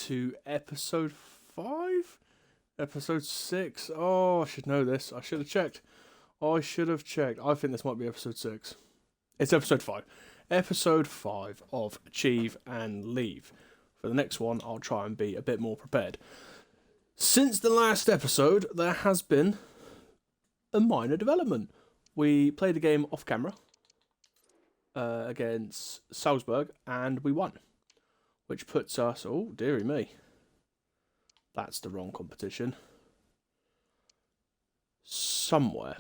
to episode 5? Episode 6? Oh, I should know this. I should have checked. I think this might be episode 6. It's episode 5. Episode 5 of Achieve and Leave. For the next one, I'll try and be a bit more prepared. Since the last episode, there has been a minor development. We played a game off camera against Salzburg, and we won. Which puts us... Oh, dearie me. That's the wrong competition. Somewhere.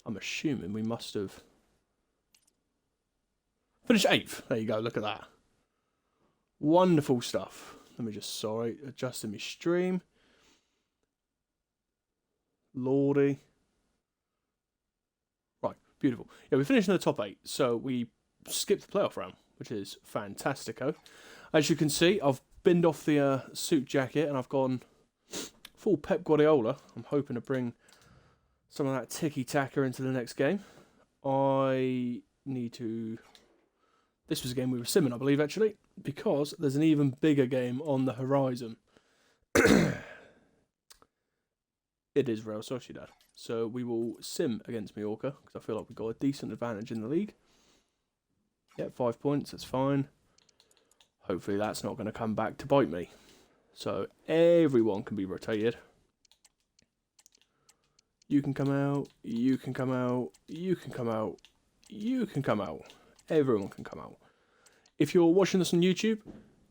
I'm assuming we must have... finished 8th. There you go, look at that. Wonderful stuff. Let me just, adjusting my stream. Lordy. Right, beautiful. Yeah, we finished in the top 8, so we skipped the playoff round, which is fantastico. As you can see, I've binned off the suit jacket and I've gone full Pep Guardiola. I'm hoping to bring some of that tiki-taka into the next game. I need to... This was a game we were simming, I believe, actually, because there's an even bigger game on the horizon. It is Real Sociedad. So we will sim against Mallorca, because I feel like we've got a decent advantage in the league. Yeah, 5 points, that's fine. Hopefully that's not going to come back to bite me. So everyone can be rotated. You can come out, you can come out, you can come out, you can come out. Everyone can come out. If you're watching this on YouTube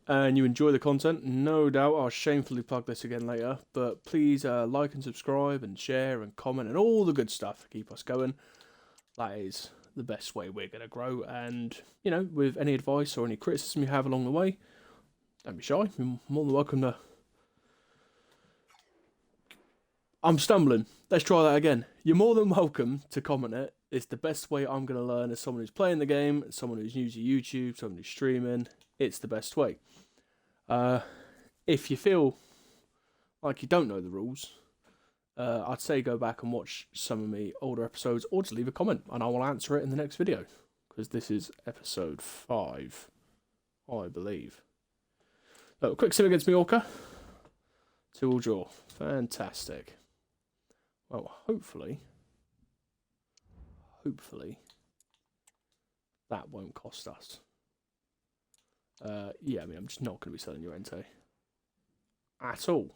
and you enjoy the content, no doubt I'll shamefully plug this again later, but please like and subscribe and share and comment and all the good stuff to keep us going. That is the best way we're going to grow, and you know, with any advice or any criticism you have along the way, don't be shy, you're more than welcome to... I'm stumbling, let's try that again. You're more than welcome to comment it. It's the best way I'm going to learn as someone who's playing the game, someone who's new to YouTube, someone who's streaming. It's the best way. If you feel like you don't know the rules, I'd say go back and watch some of my older episodes, or just leave a comment and I will answer it in the next video, because this is episode 5, I believe. So, a quick sim against Mallorca. 2-2 draw. Fantastic. Well, hopefully that won't cost us. Yeah, I mean, I'm just not going to be selling Llorente at all.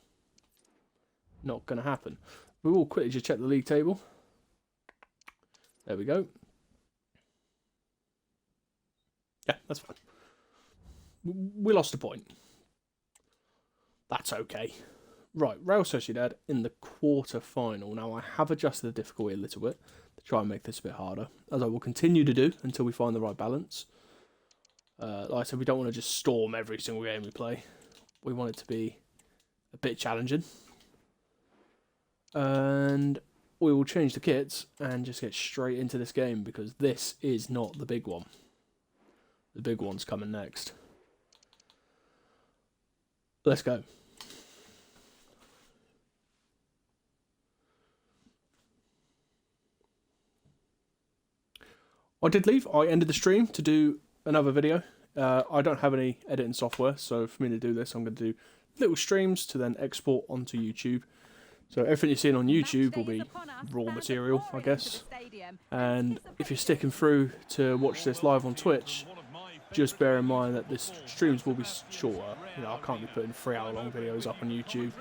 Not going to happen. We will quickly just check the league table. There we go. Yeah, that's fine. We lost a point. That's okay. Right, Real Sociedad in the quarter-final. Now, I have adjusted the difficulty a little bit to try and make this a bit harder, as I will continue to do until we find the right balance. Like I said, we don't want to just storm every single game we play. We want it to be a bit challenging. And we will change the kits and just get straight into this game, because this is not the big one. The big one's coming next. Let's go. I did leave. I ended the stream to do another video. I don't have any editing software, so for me to do this, I'm going to do little streams to then export onto YouTube. So everything you're seeing on YouTube will be raw material, I guess. And if you're sticking through to watch this live on Twitch, just bear in mind that the streams will be shorter. You know, I can't be putting 3-hour-long videos up on YouTube.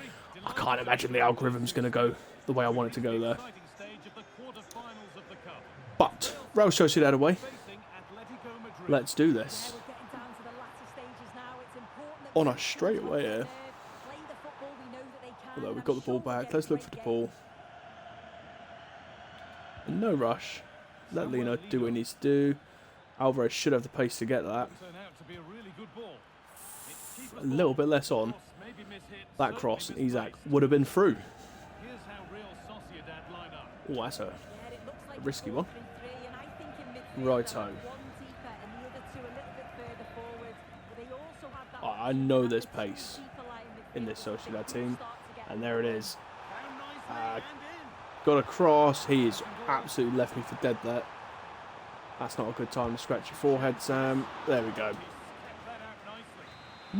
I can't imagine the algorithm's going to go the way I want it to go there. But Real Sociedad away. Let's do this. On us straight away here. Although we've got the ball back, let's look for the ball. No rush. Let Lino do what he needs to do. Alvarez should have the pace to get that. A little bit less on. That cross and Isaac would have been through. Oh, that's a risky one. Righto. Oh, I know there's pace in this Sociedad team. And there it is. Got a cross. He's absolutely left me for dead there. That's not a good time to scratch your forehead, Sam. There we go.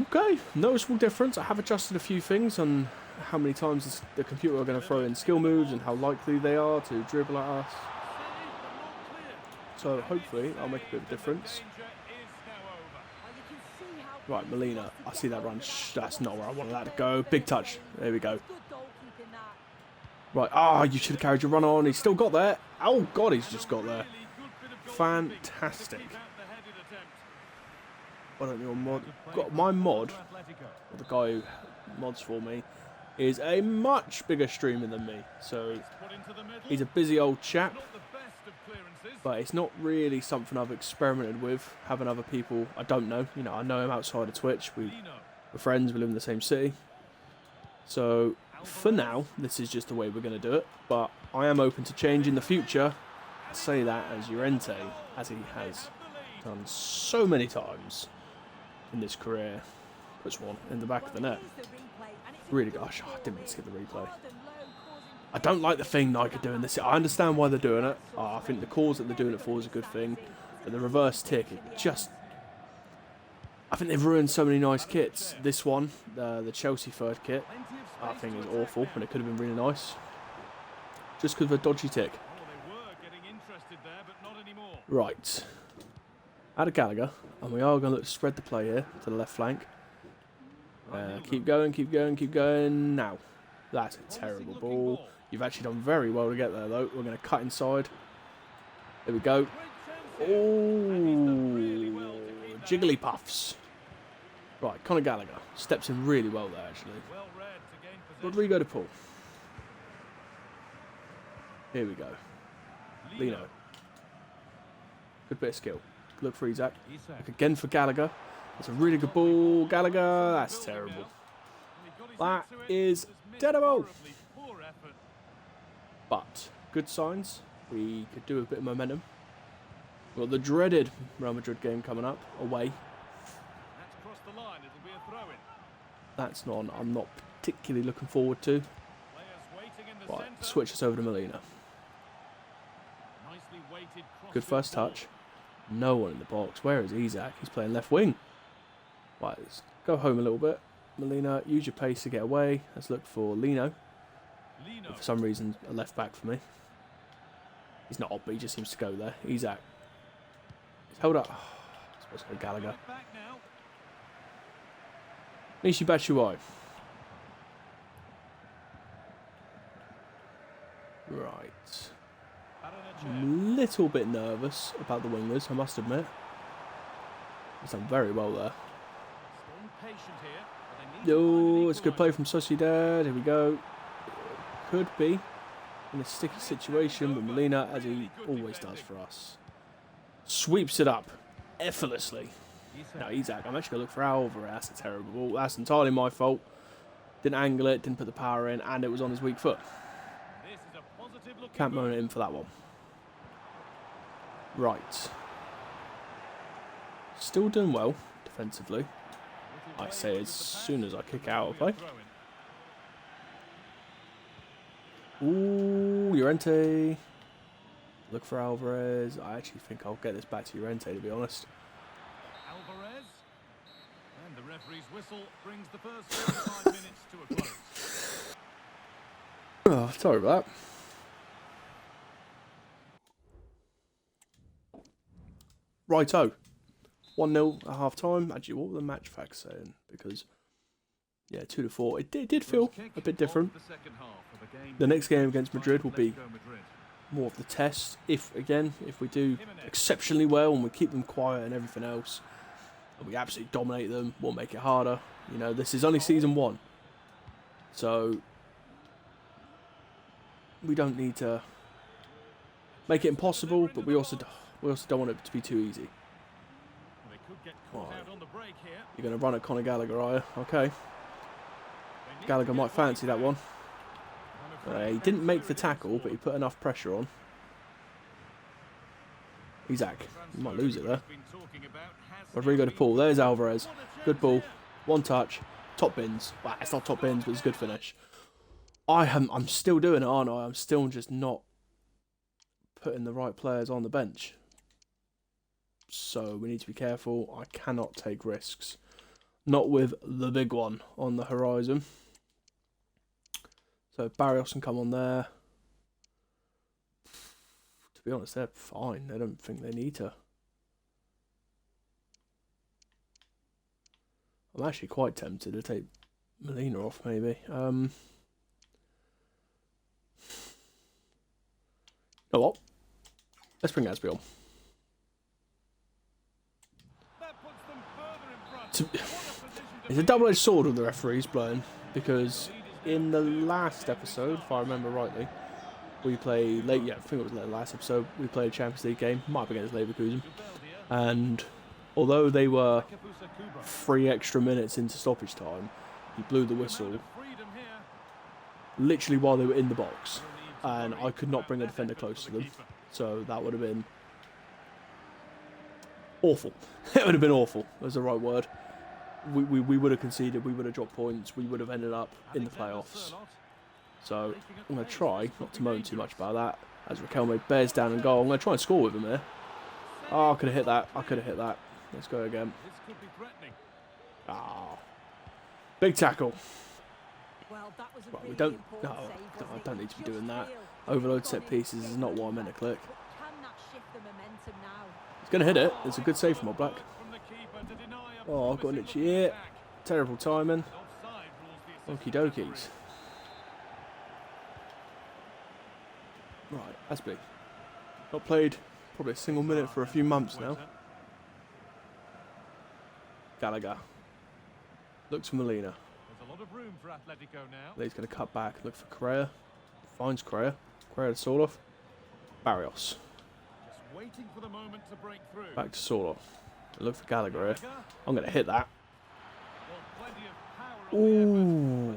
Okay, noticeable difference. I have adjusted a few things on how many times the computer are going to throw in skill moves and how likely they are to dribble at us. So hopefully I'll make a bit of a difference. Right, Molina. I see that run. That's not where I wanted that to go. Big touch. There we go. Right. Ah, you should have carried your run on. He's still got there. Oh, God, he's just got there. Fantastic. I don't know mod. Got my mod, or the guy who mods for me, is a much bigger streamer than me. So he's a busy old chap. But it's not really something I've experimented with, having other people I don't know. You know, I know him outside of Twitch. We're friends, we live in the same city. So, for now, this is just the way we're going to do it. But I am open to change in the future. I say that as Llorente, as he has done so many times in this career. Puts one in the back of the net. Really, gosh, I didn't mean to skip the replay. I don't like the thing Nike are doing this. I understand why they're doing it. I think the cause that they're doing it for is a good thing. But the reverse tick, it just... I think they've ruined so many nice kits. This one, the Chelsea third kit, I think is awful. And it could have been really nice. Just because of a dodgy tick. Right. Out of Gallagher. And we are going to look to spread the play here to the left flank. Keep going, keep going, keep going. Now. That's a terrible ball. You've actually done very well to get there, though. We're going to cut inside. There we go. Oh, jiggly puffs. Right, Conor Gallagher steps in really well there, actually. Rodrigo de Paul. Here we go. Lino. Good bit of skill. Look for Isaac. Look again for Gallagher. It's a really good ball. Gallagher. That's terrible. That is terrible. But good signs. We could do a bit of momentum. We've got the dreaded Real Madrid game coming up away. That's not. I'm not particularly looking forward to. Right, switch us over to Molina. Good first touch. No one in the box. Where is Isaac? He's playing left wing. Right, let's go home a little bit. Molina, use your pace to get away. Let's look for Lino. For some reason, a left back for me. He's not up, but he just seems to go there. Isaac. He's held up. I suppose it's Gallagher. Michi Batshuayi. Right. A little bit nervous about the wingers, I must admit. He's done very well there. Oh, it's a good play from Sociedad. Here we go. Could be in a sticky situation, but Molina, as he always does for us, sweeps it up effortlessly. Now, Isaac, I'm actually going to look for Alvarez. That's a terrible ball. That's entirely my fault. Didn't angle it, didn't put the power in, and it was on his weak foot. Can't moan at him for that one. Right. Still doing well defensively. I say as soon as I kick out of play. Ooh, Llorente. Look for Alvarez. I actually think I'll get this back to Llorente, to be honest. Alvarez. And the referee's whistle brings the first 45 minutes to a close. Oh, sorry about that. Righto. 1-0 at half time. Actually, what were the match facts saying? Because, yeah, 2-4. It did feel a bit different. The next game against Madrid will be more of the test. If we do exceptionally well and we keep them quiet and everything else, and we absolutely dominate them, we'll make it harder. You know, this is only season 1. So, we don't need to make it impossible, but we also don't want it to be too easy. Right. You're going to run at Conor Gallagher, are you? Okay. Gallagher might fancy that one. He didn't make the tackle, but he put enough pressure on. Isaac. He might lose it there. Rodrigo de Paul. There's Alvarez. Good ball. One touch. Top bins. Well, it's not top bins, but it's a good finish. I'm still doing it, aren't I? I'm still just not putting the right players on the bench. So we need to be careful. I cannot take risks. Not with the big one on the horizon. So Barrios can come on there. To be honest, they're fine. I don't think they need to. I'm actually quite tempted to take Molina off, maybe. You know what? Let's bring Asby on. It's a double-edged sword with the referees blowing, because in the last episode, if I remember rightly, we played I think it was the last episode, we played a Champions League game, might be against Leverkusen, and although they were 3 extra minutes into stoppage time, he blew the whistle literally while they were in the box, and I could not bring a defender close to them, so that would have been awful. It would have been awful, was the right word. We would have conceded, we would have dropped points, we would have ended up in the playoffs. So I'm going to try not to moan too much about that. As Raquelme bears down and goal, I'm going to try and score with him here. Oh, I could have hit that. I could have hit that. Let's go again. Ah, big tackle. Right, we don't. No, I don't need to be doing that. Overload set pieces is not what I meant to click. He's going to hit it. It's a good save from Black. Oh, I've got an itchy ear. Terrible timing. Okie dokies. Right, Asby. Not played probably a single minute for a few months now. Gallagher. Looks for Molina. He's going to cut back, look for Correa. Finds Correa. Correa to Soloff. Barrios. Back to Soloff. Look for Gallagher here. I'm going to hit that. Ooh.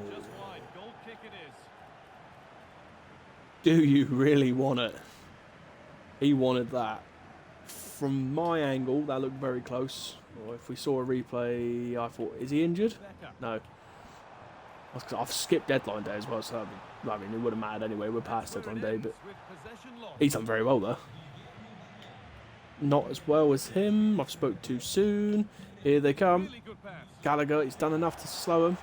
Do you really want it? He wanted that. From my angle, that looked very close. Or if we saw a replay, I thought, is he injured? No. I've skipped deadline day as well, so I mean, it would have mattered anyway. We're past deadline day, but he's done very well there. Not as well as him. I've spoke too soon. Here they come. Gallagher, he's done enough to slow him.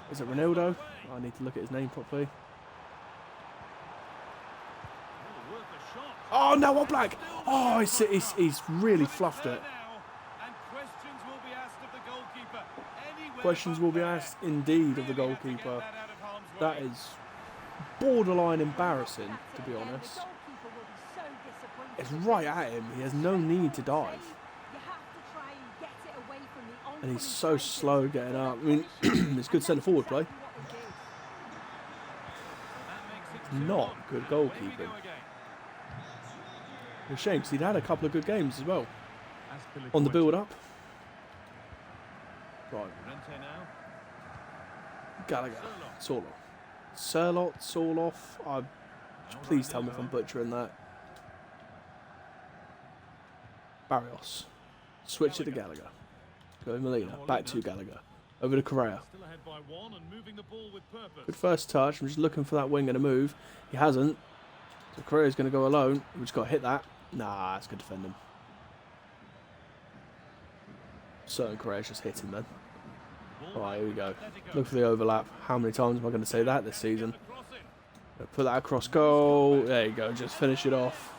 Is it Ronaldo? I need to look at his name properly. Oh, no, what Black? Oh, he's really fluffed it. Questions will be asked, indeed, of the goalkeeper. That is borderline embarrassing, to be honest. It's right at him. He has no need to dive. And he's so slow getting up. I mean, it's good centre-forward play. Not good goalkeeping. It's a shame, because he'd had a couple of good games as well. On the build-up. Right. Gallagher. Soloff. Please tell me if I'm butchering that. Barrios. Switch it to Gallagher. Go Molina. Back to Gallagher. Over to Correa. Good first touch. I'm just looking for that winger to move. He hasn't. So Correa's going to go alone. We just got to hit that. Nah, it's good defending. Certain Correa's just hitting then. Alright, here we go. Look for the overlap. How many times am I going to say that this season? Put that across goal. There you go. Just finish it off.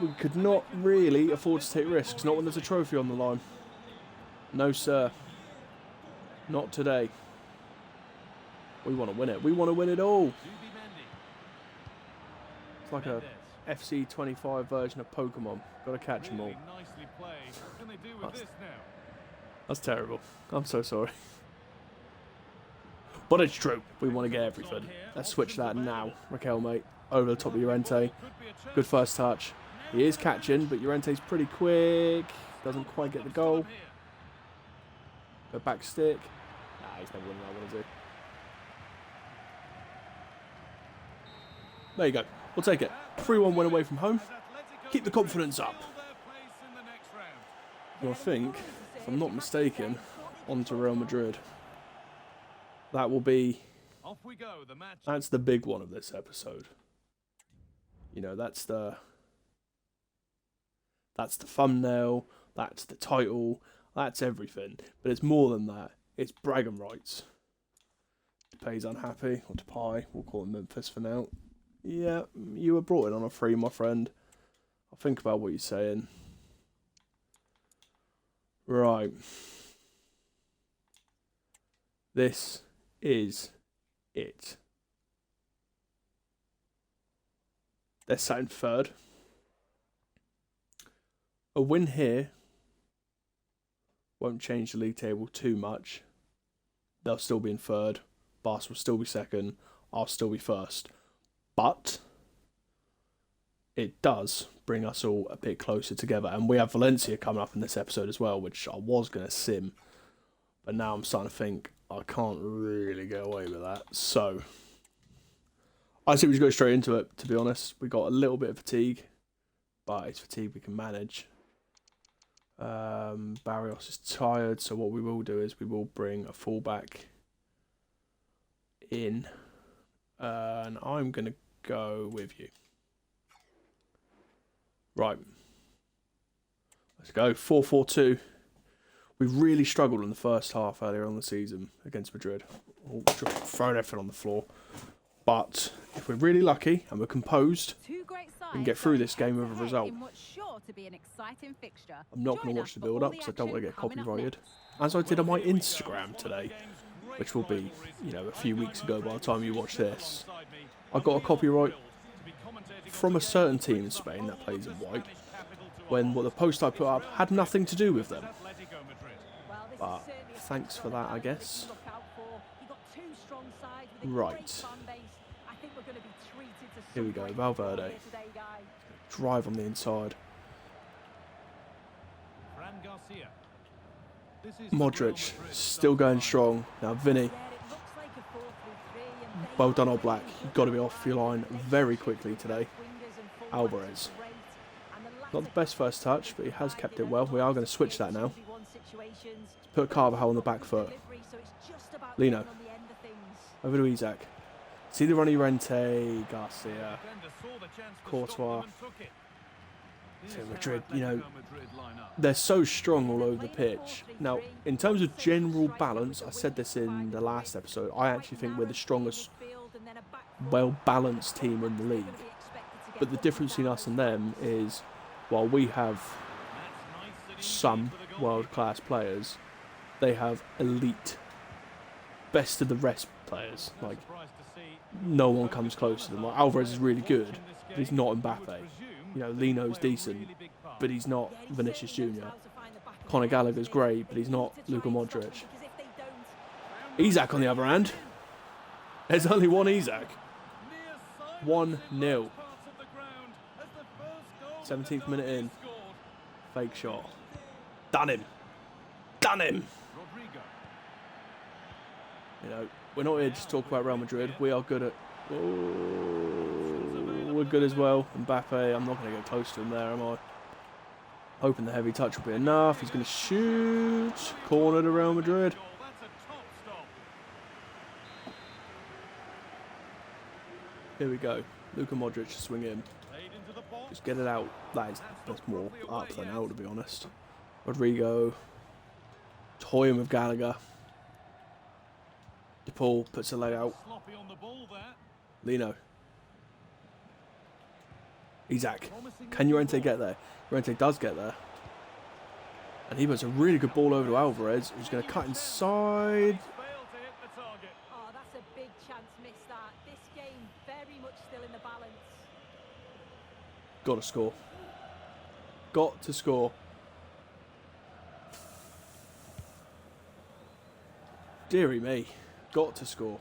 We could not really afford to take risks. Not when there's a trophy on the line. No, sir. Not today. We want to win it. We want to win it all. It's like a FC 25 version of Pokemon. Got to catch them all. That's terrible. I'm so sorry. But it's true. We want to get everything. Let's switch that now. Raquelme over the top of Llorente. Good first touch. He is catching, but Llorente's pretty quick. Doesn't quite get the goal. Go back stick. Nah, he's never winning what I want to do. There you go. We'll take it. 3-1 win away from home. Keep the confidence up. Well, I think, if I'm not mistaken, on to Real Madrid. That will be... That's the big one of this episode. You know, that's the thumbnail. That's the title. That's everything. But it's more than that. It's bragging rights. Depay's unhappy, or Depay, we'll call him Memphis for now. Yeah, you were brought in on a free, my friend. I'll think about what you're saying. Right. This is it. They're sat in third. A win here won't change the league table too much. They'll still be in third. Barca will still be second. I'll still be first. But it does bring us all a bit closer together. And we have Valencia coming up in this episode as well, which I was going to sim. But now I'm starting to think I can't really get away with that. So I think we should go straight into it, to be honest. We got a little bit of fatigue, but it's fatigue we can manage. Barrios is tired, so what we will do is we will bring a fullback in. And I'm going to go with you. Right. Let's go. 4-4-2. We really struggled in the first half earlier on the season against Madrid. Throwing everything on the floor. But if we're really lucky and we're composed, we can get through this game with a result. I'm not going to watch the build-up because I don't want to get copyrighted. As I did on my Instagram today, which will be, a few weeks ago by the time you watch this. I got a copyright from a certain team in Spain that plays in white, when the post I put up had nothing to do with them. But thanks for that, I guess. Right. Here we go, Valverde. Drive on the inside. Modric, still going strong. Now Vinny. Well done, Old Black. You've got to be off your line very quickly today. Alvarez. Not the best first touch, but he has kept it well. We are going to switch that now. Let's put Carvajal on the back foot. Lino. Over to Isaac. See the runny Rente, Garcia, Courtois. So Madrid, they're so strong all over the pitch. Now, in terms of general balance, I said this in the last episode, I actually think we're the strongest, well-balanced team in the league. But the difference between us and them is, while we have some world-class players, they have elite, best of the rest players. Like, no one comes close to them. Like, Alvarez is really good, but he's not Mbappe. Lino's decent, but he's not Vinicius Jr. Conor Gallagher's great, but he's not Luka Modric. Isaac, on the other hand, there's only one Isaac. 1-0. 17th minute in. Fake shot. Done him. Done him. We're not here to talk about Real Madrid. We are good at... we're good as well. Mbappe, I'm not going to get close to him there, am I? Hoping the heavy touch will be enough. He's going to shoot. Corner to Real Madrid. Here we go. Luka Modric to swing in. Just get it out. That's more up than out, to be honest. Rodrigo. Toying with Gallagher. DePaul puts a leg out. Lino. Isaac. Can Llorente get there? Llorente does get there. And he puts a really good ball over to Alvarez, who's going to cut inside. Oh, that's a big chance missed that. This game very much still in the balance. Got to score. Got to score. Deary me. Got to score.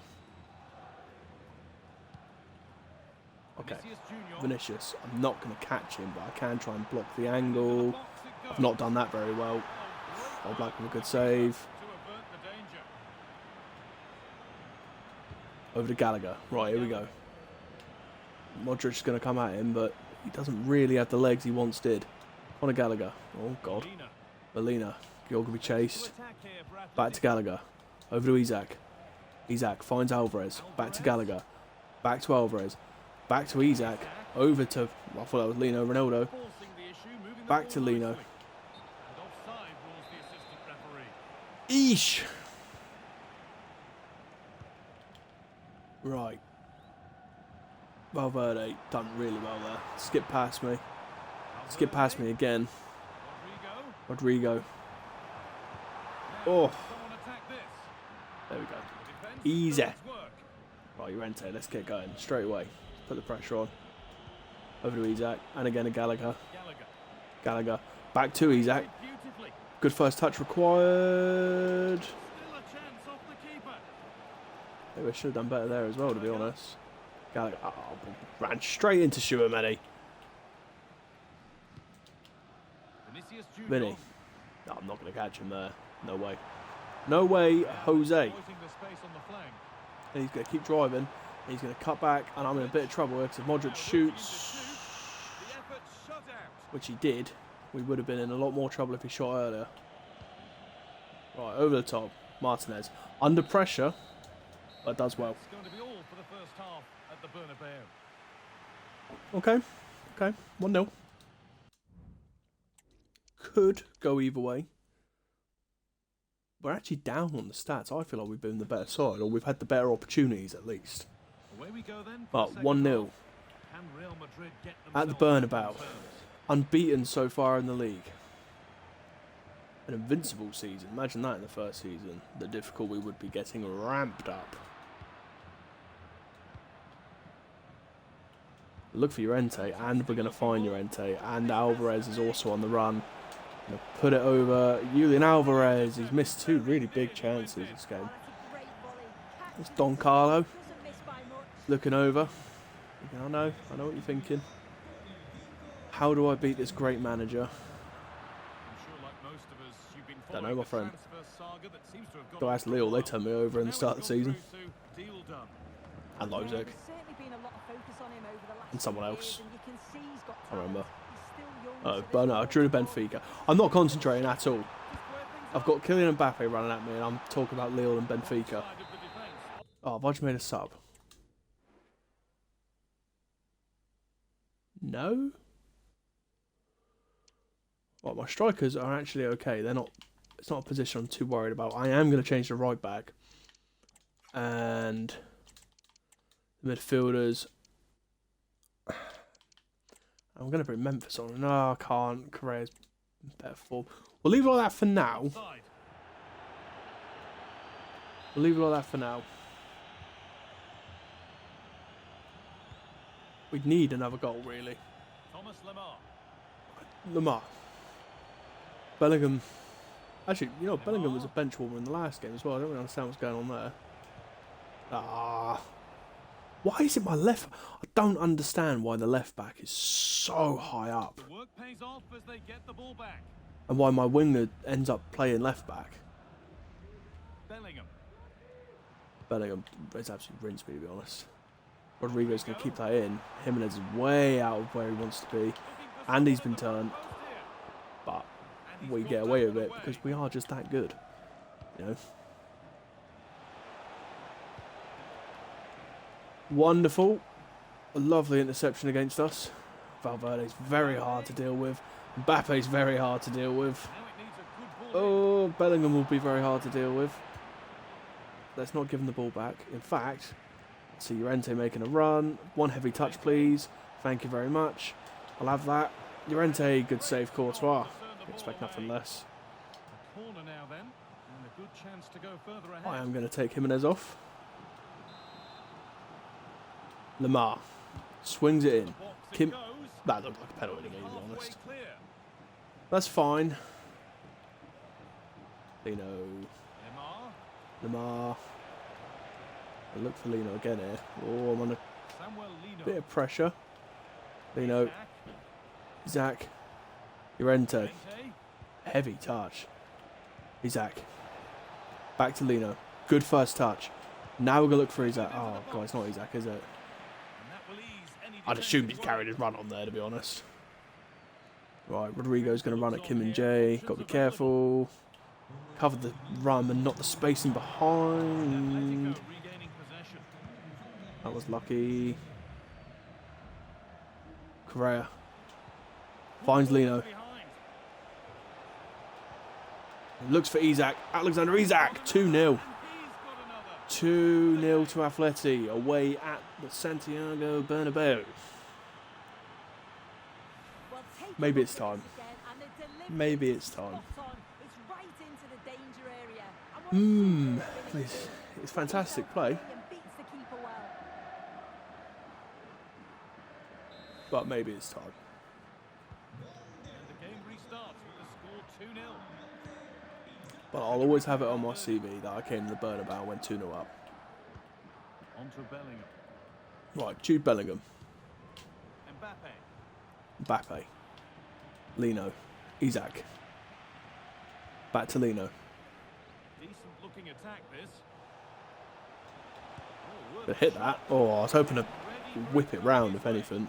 Okay. Vinicius. I'm not going to catch him, but I can try and block the angle. I've not done that very well. Old Black with a good save. Over to Gallagher. Right, here we go. Modric is going to come at him, but he doesn't really have the legs he once did. Conor Gallagher. Oh, God. Molina. You're going to be chased. Back to Gallagher. Over to Isaac. Isaac finds Alvarez. Back to Gallagher. Back to Alvarez. Back to Isaac. Over to... I thought that was Lino Ronaldo. Back to Lino. Eesh. Right. Valverde done really well there. Skip past me. Skip past me again. Rodrigo. Oh. There we go. Easy. Right, Llorente, let's get going. Straight away. Put the pressure on. Over to Isaac. And again to Gallagher. Gallagher. Back to Isaac. Good first touch required. Maybe I should have done better there as well, to be honest. Gallagher. Oh, ran straight into Chouameni. Vinny. No, I'm not going to catch him there. No way. No way, Jose. And he's going to keep driving. He's going to cut back, and I'm in a bit of trouble here because if Modric shoots, which he did, we would have been in a lot more trouble if he shot earlier. Right, over the top. Martinez. Under pressure, but does well. Okay. Okay. 1-0. Could go either way. We're actually down on the stats. I feel like we've been the better side, or we've had the better opportunities at least. But 1-0 at the Bernabeu. Unbeaten so far in the league. An invincible season. Imagine that in the first season. The difficulty would be getting ramped up. Look for Llorente, and we're going to find Llorente. And Alvarez is also on the run. Gonna put it over Julian Alvarez. He's missed two really big chances this game. It's Don Carlo looking over. I know what you're thinking. How do I beat this great manager? Don't know, my friend. Go ask Lille. They turned me over in the start of the season. And Lozek. And someone else. I remember. Oh, but no, I drew to Benfica. I'm not concentrating at all. I've got Kylian Mbappe running at me, and I'm talking about Lille and Benfica. Oh, have I just made a sub? No? Well, my strikers are actually okay. They're not. It's not a position I'm too worried about. I am going to change the right back. And the midfielders. I'm going to bring Memphis on. No, I can't. Correa's better form. We'll leave it like that for now. We'll leave it like that for now. We need another goal, really. Lamar. Bellingham. Actually, you know, Bellingham was a bench warmer in the last game as well. I don't really understand what's going on there. Ah. Why is it my left? I don't understand why the left back is so high up. And why my winger ends up playing left back. Bellingham is absolutely rinsed me, to be honest. Rodrigo's going to keep that in. Jimenez is way out of where he wants to be. And he's been turned. But we get away with it because we are just that good. You know? Wonderful. A lovely interception against us. Valverde's very hard to deal with. Mbappe's very hard to deal with. Oh, Bellingham will be very hard to deal with. Let's not give him the ball back. In fact, see Llorente making a run. One heavy touch, please. Thank you very much. I'll have that. Llorente, good save, Courtois. Expect nothing less. I am going to take Jimenez off. Lamar swings it in. That looked like a penalty to me, to be honest. That's fine. Lino. Lamar. I look for Lino again here. Oh, I'm on a bit of pressure. Lino. Isaac. Llorente. Heavy touch. Isaac. Back to Lino. Good first touch. Now we're going to look for Isaac. Oh, God, it's not Isaac, is it? I'd assume he's carried his run on there, to be honest. Right, Rodrigo's going to run at Kim and Jay. Got to be careful. Cover the run and not the spacing behind. That was lucky. Correa. Finds Lino. Looks for Isak. Alexander Isak. 2-0. And he's got another. 2-0 to Atleti. Away at the Santiago Bernabeu. Well, take a Maybe look it's at time. this again, and the delivery Maybe is it's time. spot on. It's right into the danger area. And what a super finish it is. It's fantastic play. And beats the keeper well. But maybe it's time. And the game restarts with the score 2-0. But I'll always have it on my CV that I came to the Bernabeu and went 2-0 up. On to Bellingham. Right, Jude Bellingham. Mbappe. Mbappe. Lino. Isak. Back to Lino. Decent looking attack this. Oh, worth But hit a that. shot. Oh, I was hoping to Ready for whip it round, if play. anything.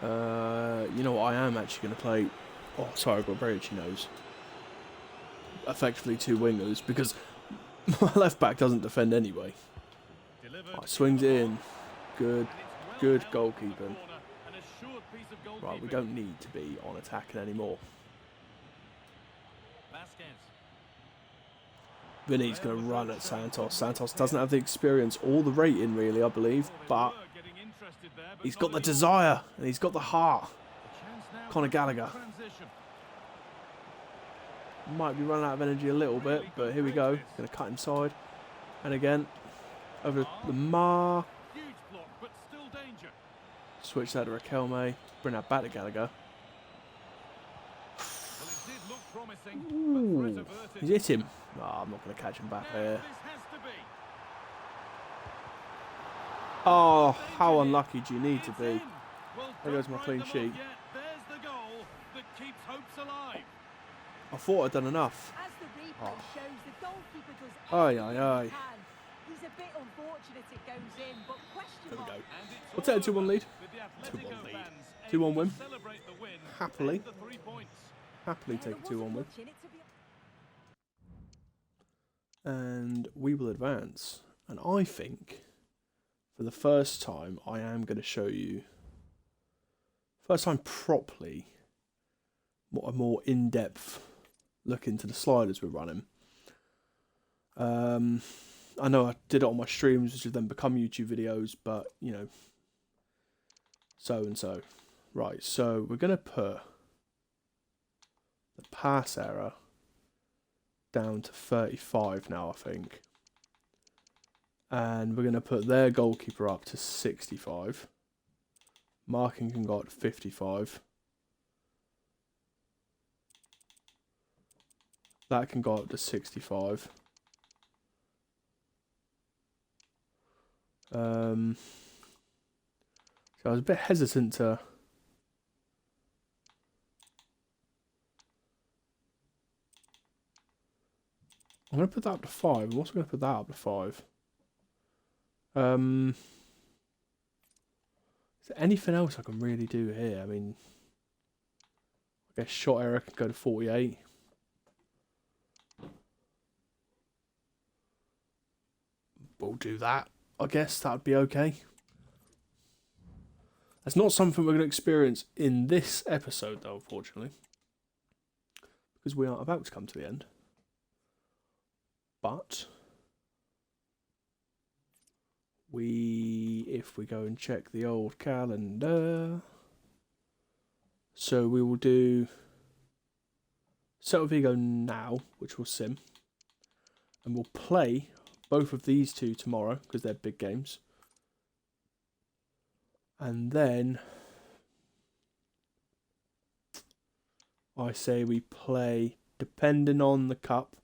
You know what? I am actually going to play... Oh, sorry, I've got very itchy nose. Effectively 2 wingers, because my left back doesn't defend anyway. Delivered Right, swings in. Good. and it's well Good held in the goalkeeping. corner. An assured piece of Right, we goalkeeping. don't need to be on attacking anymore. Vasquez. Vinny's going to run at Santos. Santos doesn't have the experience or the rating, really, I believe, Oh, they but were getting interested there, but he's not got the anymore. desire and he's got the heart. A chance now Conor for Gallagher. transition. Might be running out of energy a little bit, but here we go. Going to cut inside. And again, over the Mar. Huge block, but still danger. Switch that to Raquelme. Bring that back to Gallagher. Well, it did look promising, Ooh, but threat averted. he's hit him. Oh, I'm not going to catch him back Now, here. this has to be. Oh, how unlucky do you need to It's be? in. Well, There goes don't my write clean them off sheet. yet. There's the goal that keeps hopes alive. I thought I'd done enough. As the replay Oh. shows, the goalkeeper does Aye, everything aye, he aye. can. He's a bit unfortunate it goes in, but question There we mark. go. And it's We'll take a all 2-1 over lead. with the 2-1 Atletico lead. fans 2-1 able to win. celebrate the win Happily. and the 3 points. Happily Yeah, take a there 2-1 wasn't win. much in it, to be And we will advance. And I think, for the first time, I am going to show you, first time properly, a more in-depth look into the sliders we're running. I know I did it on my streams, which have then become YouTube videos, but, you know, so and so. Right, so we're going to put the pass error down to 35 now, I think. And we're going to put their goalkeeper up to 65. Marking can go up to 55. That can go up to 65. So I was a bit hesitant to... I'm going to put that up to 5. I'm also going to put that up to 5. Is there anything else I can really do here? I mean, I guess shot error can go to 48. We'll do that. I guess that would be okay. That's not something we're going to experience in this episode, though, unfortunately. Because we are about to come to the end. But if we go and check the old calendar, so we will do Celta Vigo now, which will sim, and we'll play both of these two tomorrow because they're big games, and then I say we play, depending on the cup,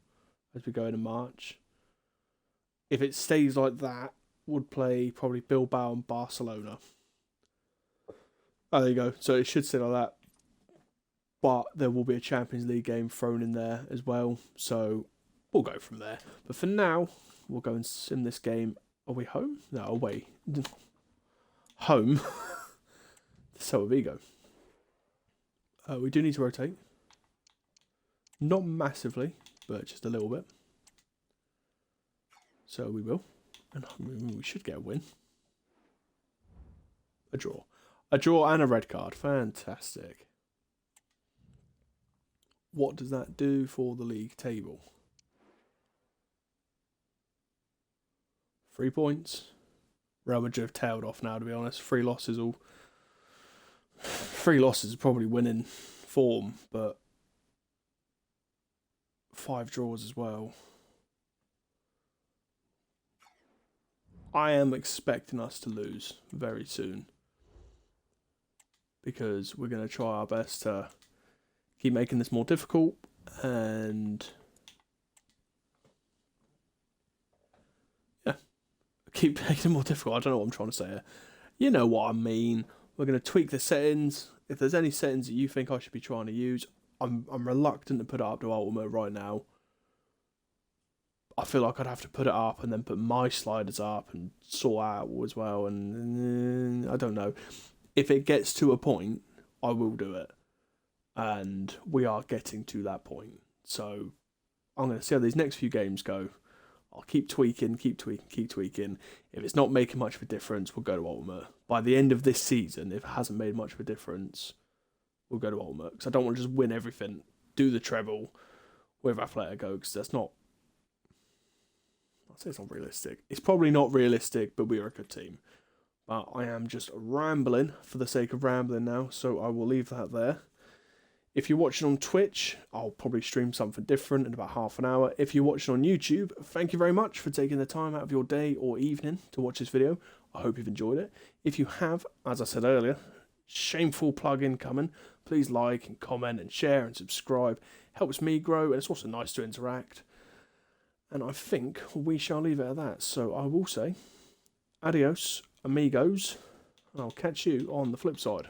as we go into March. If it stays like that, would play probably Bilbao and Barcelona. Oh, there you go. So it should stay like that. But there will be a Champions League game thrown in there as well. So we'll go from there. But for now, we'll go and sim this game. Are we home? No, away. Home. Celta Vigo. We do need to rotate. Not massively, but just a little bit. So we will. And we should get a win. A draw. A draw and a red card. Fantastic. what does that do for the league table? 3 points. Real Madrid have tailed off now, to be honest. 3 losses are probably winning form, but 5 draws as well. I am expecting us to lose very soon, because we're going to try our best to keep making this more difficult and keep making it more difficult. I don't know what I'm trying to say here. You know what I mean. We're going to tweak the settings. If there's any settings that you think I should be trying to use, I'm reluctant to put it up to Ultimate right now. I feel like I'd have to put it up and then put my sliders up and sort out as well. And I don't know. If it gets to a point, I will do it. And we are getting to that point. So I'm going to see how these next few games go. I'll keep tweaking. If it's not making much of a difference, we'll go to Ultimate. By the end of this season, if it hasn't made much of a difference, we'll go to Ultimate. Because I don't want to just win everything, do the treble with Atletico, because that's not... I'll say it's not realistic. It's probably not realistic, but we are a good team. But I am just rambling for the sake of rambling now, so I will leave that there. If you're watching on Twitch, I'll probably stream something different in about half an hour. If you're watching on YouTube, thank you very much for taking the time out of your day or evening to watch this video. I hope you've enjoyed it. If you have, as I said earlier, shameful plug-in coming, please like and comment and share and subscribe. Helps me grow, and it's also nice to interact. And I think we shall leave it at that. So I will say, adios, amigos, and I'll catch you on the flip side.